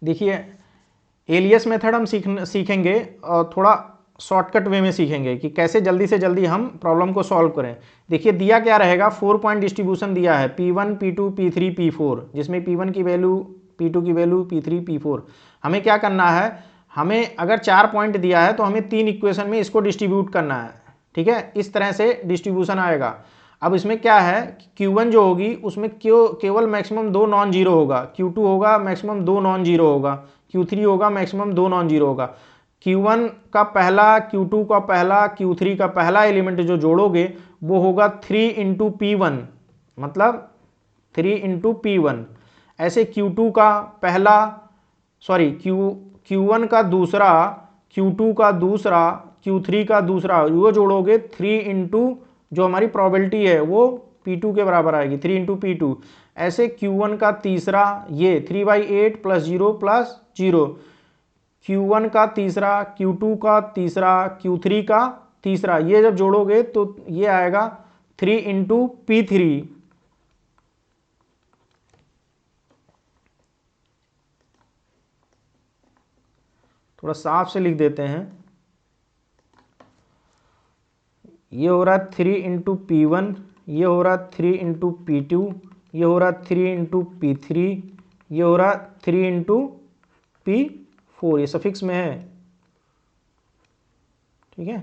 देखिए alias method हम सीखेंगे और थोड़ा शॉर्टकट वे में सीखेंगे कि कैसे जल्दी से जल्दी हम प्रॉब्लम को सॉल्व करें। देखिए दिया क्या रहेगा, 4 पॉइंट डिस्ट्रीब्यूशन दिया है P1 P2 P3 P4, जिसमें P1 की वैल्यू, P2 की वैल्यू, P3 P4। हमें क्या करना है, हमें अगर 4 पॉइंट दिया है तो हमें 3 इक्वेशन में इसको डिस्ट्रीब्यूट करना है। ठीक है, इस तरह से डिस्ट्रीब्यूशन आएगा। अब इसमें क्या है, Q1 जो होगी उसमें केवल मैक्सिमम 2 नॉन जीरो होगा, Q2 होगा मैक्सिमम 2 नॉन जीरो होगा, Q3 होगा मैक्सिमम 2 नॉन जीरो होगा। Q1 का पहला, Q2 का पहला, Q3 का पहला एलिमेंट जो जोड़ोगे वो होगा 3 इंटू P1, मतलब 3 इंटू P1। ऐसे Q2 का पहला, सॉरी Q1 का दूसरा, Q2 का दूसरा, Q3 का दूसरा, वो जोड़ोगे 3 इंटू जो हमारी प्रोबेबिलिटी है वो P2 के बराबर आएगी, 3 इंटू P2। ऐसे Q1 का तीसरा, ये 3/8 प्लस 0 प्लस 0, Q1 का तीसरा, Q2 का तीसरा, Q3 का तीसरा, ये जब जोड़ोगे तो ये आएगा 3 इंटू P3। थोड़ा साफ से लिख देते हैं, ये हो रहा 3 इंटू P1, ये हो रहा 3 इंटू P2, ये हो रहा 3 इंटू P3, ये हो रहा 3 इंटू P4, ये सफिक्स में है। ठीक है,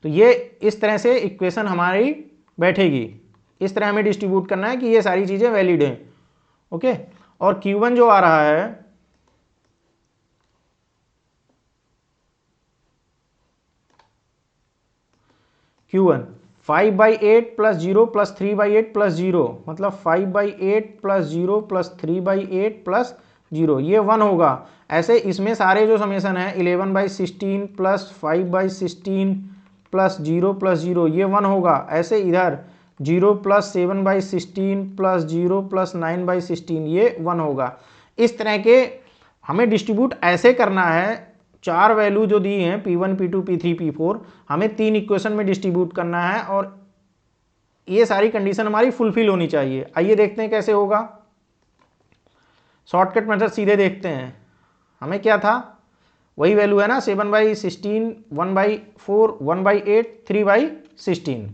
तो ये इस तरह से इक्वेशन हमारी बैठेगी। इस तरह हमें डिस्ट्रीब्यूट करना है कि ये सारी चीजें वैलिड हैं। ओके, और Q1 जो आ रहा है, Q1 5/8 प्लस 0 प्लस 3/8 प्लस 0, मतलब 5/8 प्लस 0 प्लस 3/8 प्लस 0, ये 1 होगा। ऐसे इसमें सारे जो समेशन है 11/16 प्लस 5/16 प्लस 0 प्लस 0, ये 1 होगा। ऐसे इधर 0 प्लस 7/16 प्लस 0 प्लस 9/16, ये 1 होगा। इस तरह के हमें डिस्ट्रीब्यूट ऐसे करना है, 4 वैल्यू जो दी हैं P1 P2 P3 P4, हमें 3 इक्वेशन में डिस्ट्रीब्यूट करना है और ये सारी कंडीशन हमारी फुलफिल होनी चाहिए। आइए देखते हैं कैसे होगा। शॉर्टकट मेथड सीधे देखते हैं। हमें क्या था, वही वैल्यू है ना, 7/16, 1/4, 1/8, 3/16।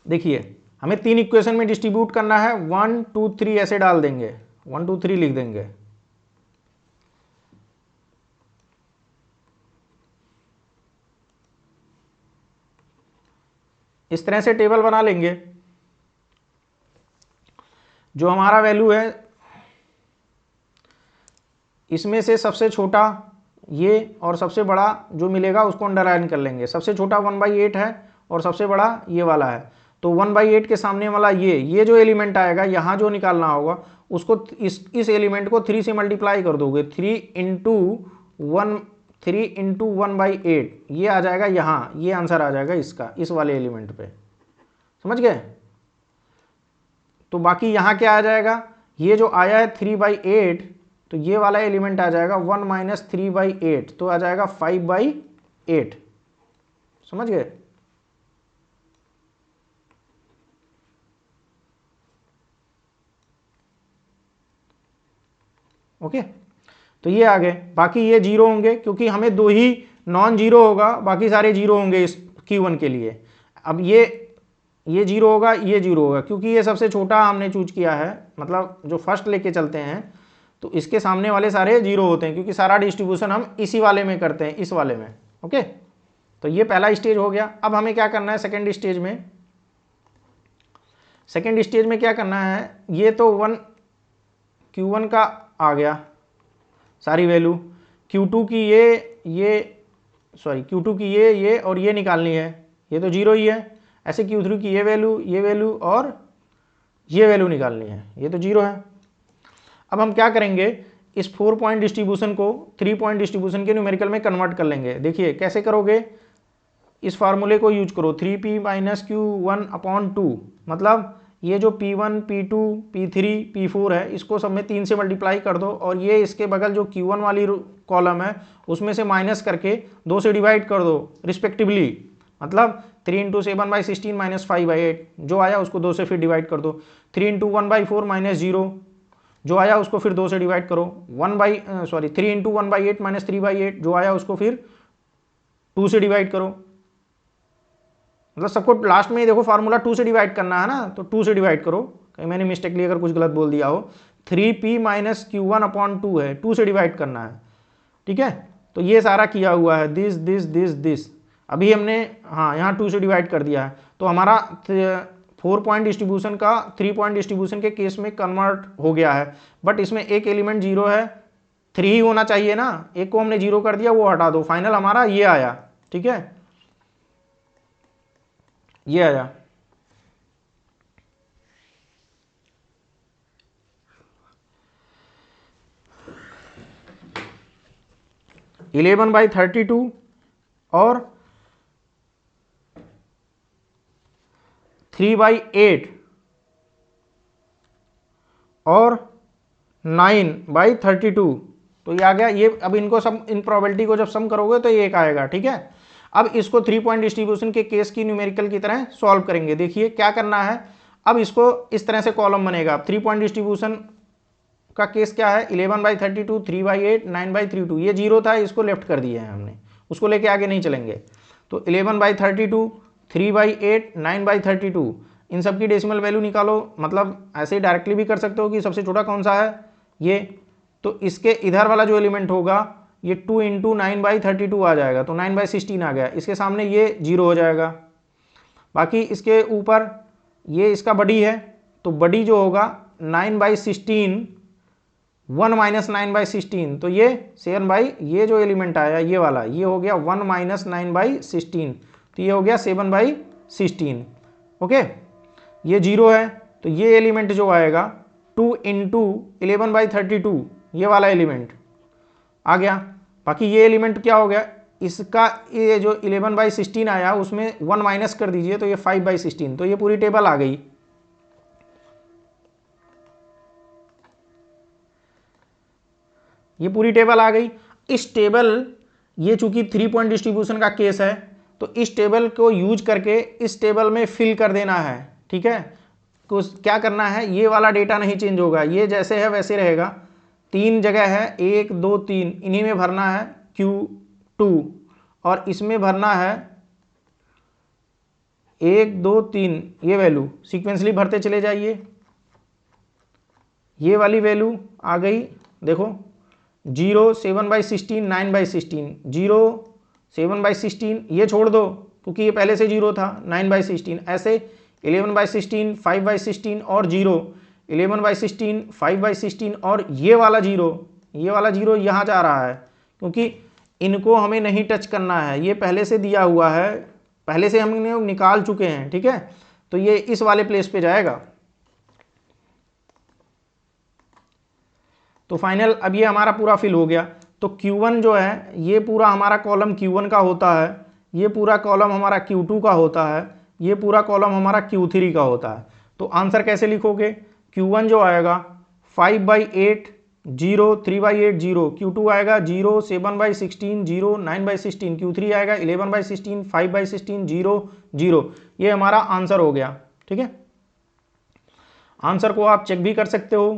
देखिए हमें 3 इक्वेशन में डिस्ट्रीब्यूट करना है, 1 2 3 ऐसे डाल देंगे, 1 2 3 लिख देंगे। इस तरह से टेबल बना लेंगे। जो हमारा वैल्यू है इसमें से सबसे छोटा ये और सबसे बड़ा जो मिलेगा उसको अंडरलाइन कर लेंगे। सबसे छोटा 1/8 है और सबसे बड़ा ये वाला है, तो 1/8 के सामने वाला ये जो एलिमेंट आएगा यहाँ जो निकालना होगा उसको इस एलिमेंट को 3 से मल्टीप्लाई कर दोगे, 3 इंटू 1/8, ये आ जाएगा यहाँ, ये आंसर आ जाएगा इसका, इस वाले एलिमेंट पे। समझ गए? तो बाकी यहाँ क्या आ जाएगा, ये जो आया है 3/8, तो ये वाला एलिमेंट आ जाएगा 1 माइनस 3/8, तो आ जाएगा 5/8। समझ गए? ओके, तो ये आ गए। बाकी ये जीरो होंगे क्योंकि हमें 2 ही नॉन जीरो होगा, बाकी सारे जीरो होंगे इस Q1 के लिए। अब ये जीरो होगा, ये जीरो होगा, क्योंकि ये सबसे छोटा हमने चूज किया है, मतलब जो फर्स्ट लेके चलते हैं तो इसके सामने वाले सारे जीरो होते हैं, क्योंकि सारा डिस्ट्रीब्यूशन हम इसी वाले में करते हैं, इस वाले में। ओके, तो ये पहला स्टेज हो गया। अब हमें क्या करना है सेकेंड स्टेज में, सेकेंड स्टेज में क्या करना है, ये तो Q1 का आ गया सारी वैल्यू, Q2 की Q2 की ये और ये निकालनी है, ये तो जीरो ही है। ऐसे Q3 की ये वैल्यू और ये वैल्यू निकालनी है, ये तो जीरो है। अब हम क्या करेंगे, इस 4 पॉइंट डिस्ट्रीब्यूशन को 3 पॉइंट डिस्ट्रीब्यूशन के न्यूमेरिकल में कन्वर्ट कर लेंगे। देखिए कैसे करोगे, इस फार्मूले को यूज करो, 3p - Q1/2, मतलब ये जो P1 P2 P3 P4 है इसको सब में 3 से मल्टीप्लाई कर दो और ये इसके बगल जो Q1 वाली कॉलम है उसमें से माइनस करके 2 से डिवाइड कर दो रिस्पेक्टिवली, मतलब 3 इंटू 7/16 माइनस 5/8 जो आया उसको 2 से फिर डिवाइड कर दो, 3 इंटू 1/4 माइनस 0 जो आया उसको फिर 2 से डिवाइड करो, 3 इंटू 1/8 माइनस 3/8 जो आया उसको फिर 2 से डिवाइड करो। मतलब सबको लास्ट में देखो फार्मूला 2 से डिवाइड करना है ना, तो 2 से डिवाइड करो, कहीं मैंने मिस्टेकली अगर कुछ गलत बोल दिया हो। 3p माइनस Q1/2 है, 2 से डिवाइड करना है, ठीक है। तो ये सारा किया हुआ है, दिस अभी हमने हाँ यहाँ 2 से डिवाइड कर दिया है। तो हमारा 4 पॉइंट डिस्ट्रीब्यूशन का 3 पॉइंट डिस्ट्रीब्यूशन के केस में कन्वर्ट हो गया है, बट इसमें एक एलिमेंट 0 है, 3 ही होना चाहिए ना, एक को हमने 0 कर दिया, वो हटा दो, फाइनल हमारा ये आया, ठीक है, ये आया। इलेवन बाई 32 और 3/8 और 9/32, तो ये आ गया। ये अब इनको सब इन प्रोबेबिलिटी को जब सम करोगे तो ये एक आएगा, ठीक है। अब इसको 3 पॉइंट डिस्ट्रीब्यूशन के केस की न्यूमेरिकल की तरह सॉल्व करेंगे। देखिए क्या करना है, अब इसको इस तरह से कॉलम बनेगा। 3 पॉइंट डिस्ट्रीब्यूशन का केस क्या है, 11/32, 3/8, 9/32, ये 0 था, इसको लेफ्ट कर दिए हैं हमने, उसको लेके आगे नहीं चलेंगे। तो 11/32, 3/8, 9/32, इन सब की डेसिमल वैल्यू निकालो, मतलब ऐसे ही डायरेक्टली भी कर सकते हो कि सबसे छोटा कौन सा है ये, तो इसके इधर वाला जो एलिमेंट होगा ये 2 इंटू 9/32 आ जाएगा, तो 9/16 आ गया, इसके सामने ये 0 हो जाएगा। बाकी इसके ऊपर ये इसका बड़ी है, तो बड़ी जो होगा 9/16, 1 माइनस 9/16, तो ये 7 ये जो एलिमेंट आया ये वाला, ये हो गया 1 माइनस 9/16, तो ये हो गया 7/16, ओके। ये 0 है, तो ये एलिमेंट जो आएगा 2 इंटू 11/32, ये वाला एलिमेंट आ गया। बाकी ये एलिमेंट क्या हो गया, इसका ये जो 11/16 आया उसमें 1 माइनस कर दीजिए, तो ये 5/16, तो ये पूरी टेबल आ गई। ये पूरी टेबल आ गई। इस टेबल, ये चूंकि 3 पॉइंट डिस्ट्रीब्यूशन का केस है, तो इस टेबल को यूज करके इस टेबल में फिल कर देना है, ठीक है। कुछ क्या करना है, ये वाला डेटा नहीं चेंज होगा, ये जैसे है वैसे रहेगा। 3 जगह है, 1 2 3, इन्हीं में भरना है Q2 और इसमें भरना है 1 2 3, ये वैल्यू सीक्वेंसली भरते चले जाइए। ये वाली वैल्यू आ गई, देखो 0, 7/16, 9/16, 0, 7/16, ये छोड़ दो क्योंकि ये पहले से 0 था, 9/16, ऐसे 11/16, 5/16 और 0, 11/16, 5/16 और ये वाला 0 यहाँ जा रहा है, क्योंकि इनको हमें नहीं टच करना है, ये पहले से दिया हुआ है, पहले से हमने निकाल चुके हैं, ठीक है। तो ये इस वाले प्लेस पे जाएगा। तो फाइनल अब ये हमारा पूरा फिल हो गया। तो Q1 जो है ये पूरा हमारा कॉलम Q1 का होता है, ये पूरा कॉलम हमारा Q2 का होता है, ये पूरा कॉलम हमारा Q3 का होता है। तो आंसर कैसे लिखोगे, Q1 जो आएगा 5/8, 0, 3/8, 0, Q2 आएगा 0, 7/16, 0, 9/16, Q3 आएगा 11/16, 5/16, 0, 0। ये हमारा आंसर हो गया, ठीक है। आंसर को आप चेक भी कर सकते हो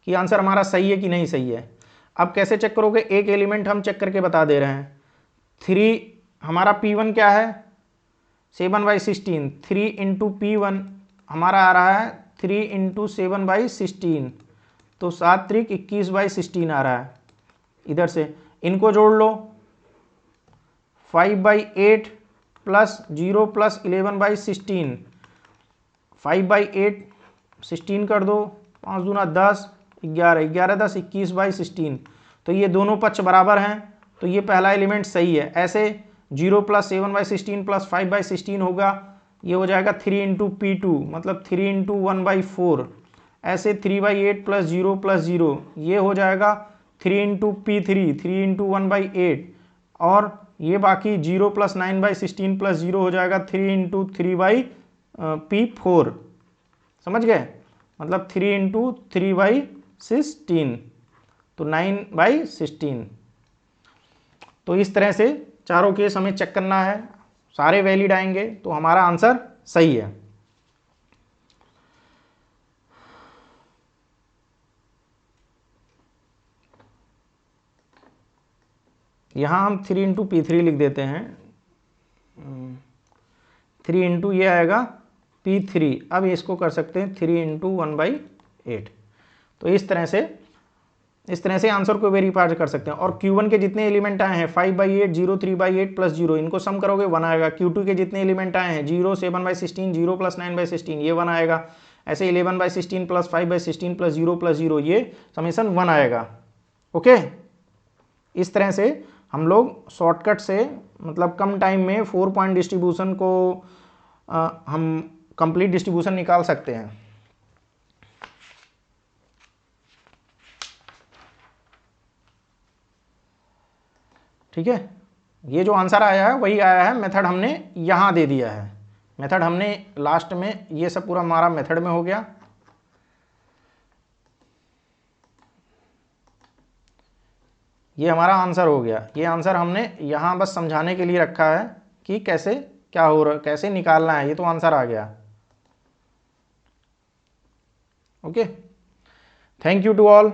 कि आंसर हमारा सही है कि नहीं सही है। अब कैसे चेक करोगे, एक एलिमेंट हम चेक करके बता दे रहे हैं। 3 हमारा P1 क्या है, 7/16, 3 इंटू P1 हमारा आ रहा है 3 इंटू 7/16, तो 7 त्रिक 21/16 आ रहा है। इधर से इनको जोड़ लो, 5/8 प्लस 0 प्लस 11/16, 5/8 16 कर दो, 5 दूना 10, 11, 11 10, 21/16, तो ये दोनों पक्ष बराबर हैं, तो ये पहला एलिमेंट सही है। ऐसे 0 प्लस 7/16 प्लस 5/16 होगा, ये हो जाएगा 3 इंटू P2, मतलब 3 इंटू 1/4, ऐसे 3/8 प्लस 0 प्लस 0, ये हो जाएगा 3 इंटू P3, 3 इंटू 1/8, और ये बाकी 0 प्लस 9/16 प्लस 0 हो जाएगा 3 इंटू 3/P4, समझ गए, मतलब 3 इंटू 3/16 तो 9/16। तो इस तरह से चारों केस हमें चेक करना है, सारे वैलिड आएंगे तो हमारा आंसर सही है। यहाँ हम 3 इंटू P3 लिख देते हैं, 3 इंटू ये आएगा P3। अब इसको कर सकते हैं 3 इंटू 1/8। तो इस तरह से आंसर को वेरीफाई कर सकते हैं। और Q1 के जितने एलिमेंट आए हैं 5/8, 0, 3/8 प्लस 0, इनको सम करोगे 1 आएगा। Q2 के जितने एलिमेंट आए हैं 0, 7/16, 0 प्लस 9/16, ये 1 आएगा। ऐसे 11/16 प्लस 5/16 प्लस 0 प्लस 0, ये समेशन 1 आएगा। ओके, इस तरह से हम लोग शॉर्टकट से, मतलब कम टाइम में 4 पॉइंट डिस्ट्रीब्यूशन को हम कंप्लीट डिस्ट्रीब्यूशन निकाल सकते हैं। ठीक है, ये जो आंसर आया है वही आया है, मेथड हमने यहाँ दे दिया है। मेथड हमने लास्ट में, ये सब पूरा हमारा मेथड में हो गया। ये हमारा आंसर हो गया। ये आंसर हमने यहाँ बस समझाने के लिए रखा है कि कैसे क्या हो रहा, कैसे निकालना है। ये तो आंसर आ गया। Okay, thank you to all.